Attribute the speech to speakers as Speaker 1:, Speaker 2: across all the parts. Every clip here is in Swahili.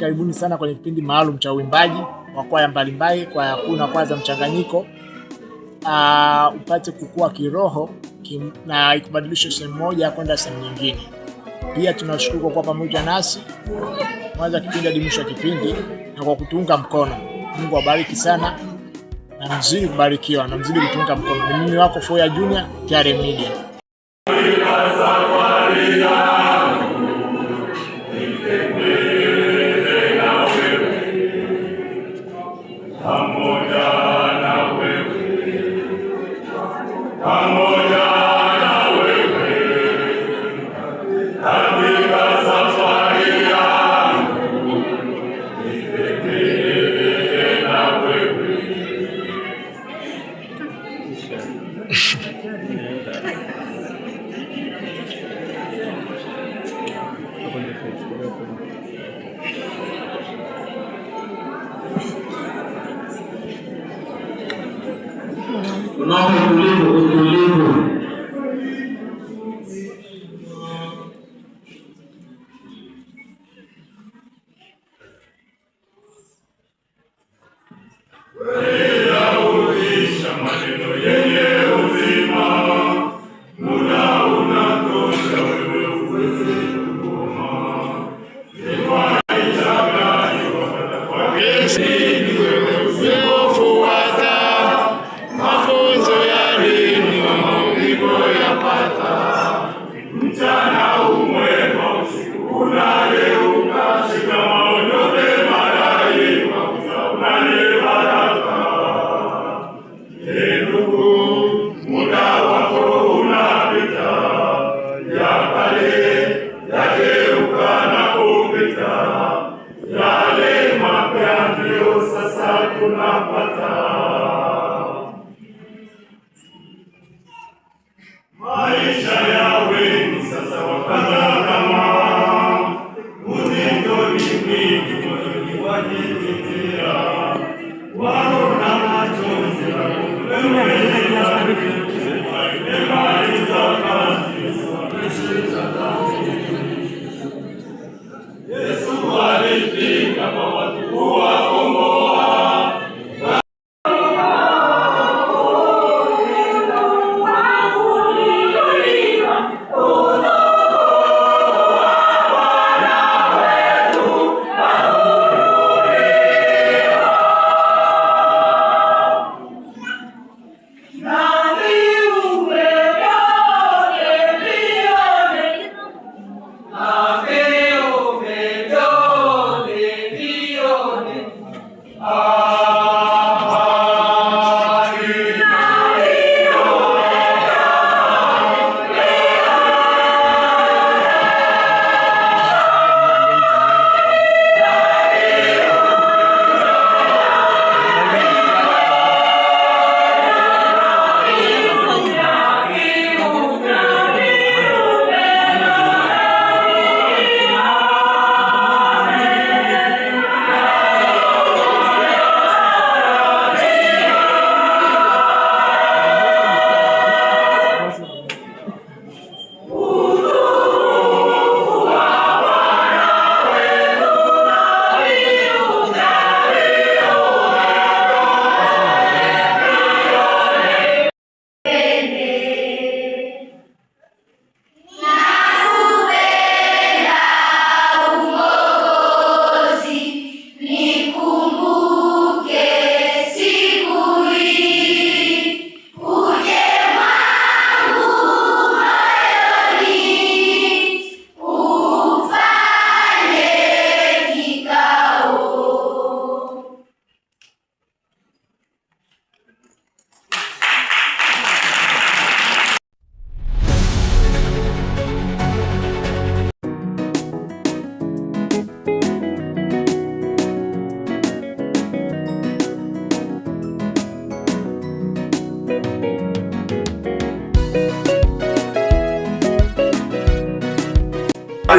Speaker 1: karibuni sana kwenye kipindi maalum cha uimbaji wa kwaya mbalimbali, kwaya kuu na kwaya za mchanganyiko. Upate kukua kiroho na ikubadilisha sehemu moja kwenda sehemu nyingine. Pia tunashukuru kwa kuwa pamoja nasi mwanzo kipindi hadi mwisho wa kipindi na kwa kutuunga mkono. Mungu awabariki sana na mzidi kubarikiwa na mzidi kutuunga mkono. Ni mimi wako Foya Junior, TRM Media.
Speaker 2: Utulivu.
Speaker 3: Maisha ya wengi sasa wakata kama uzito ni mwingi, moyoni wajitetea, waona machozi na kumlemea imemaliza kazi, Yesu alifika kwa watu kuwakomboa.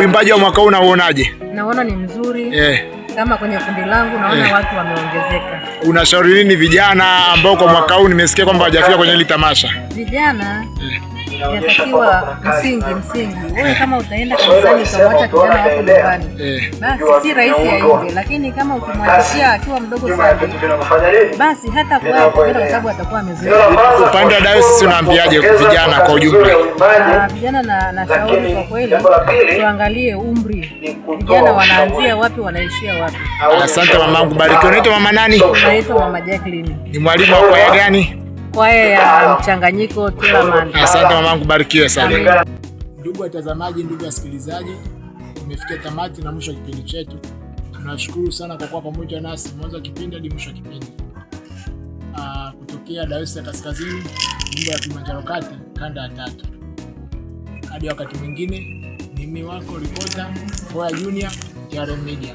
Speaker 1: Uimbaji wa mwaka huu unaonaje?
Speaker 4: Naona ni mzuri. Kama kwenye kundi langu naona watu wameongezeka.
Speaker 1: Unashauri nini vijana ambao kwa mwaka huu nimesikia kwamba hawajafika kwenye hili tamasha?
Speaker 4: Vijana inatakiwa msingi. Wewe kama utaenda kanisani ukamwacha kijana wako nyumbani, basi si rahisi aende, lakini kama ukimwachia akiwa mdogo sana, basi hata kwa sababu atakuwa amezoea.
Speaker 1: Upande wa dayosisi unaambiaje vijana kwa ujumla?
Speaker 4: Vijana na shauri kwa kweli tuangalie umri, vijana wanaanzia wapi wanaishia wapi.
Speaker 1: Asante mamangu, barikiwa. Unaitwa mama nani?
Speaker 4: Naitwa Mama Jacqueline.
Speaker 1: Ni mwalimu wa kwaya gani?
Speaker 4: Kwaya ya Mchanganyiko Tilamani.
Speaker 1: Asante mamangu, barikiwe sana. Ndugu watazamaji, ndugu wasikilizaji, tumefikia tamati na mwisho wa kipindi chetu. Tunashukuru sana kwa kuwa pamoja nasi mwanzo wa kipindi hadi mwisho wa kipindi. Kutokea Dayosisi ya Kaskazini, jimbo la Kilimanjaro Kati, kanda ya 3. Hadi wakati mwingine, mimi wako ripota Foya Junior, TRM Media.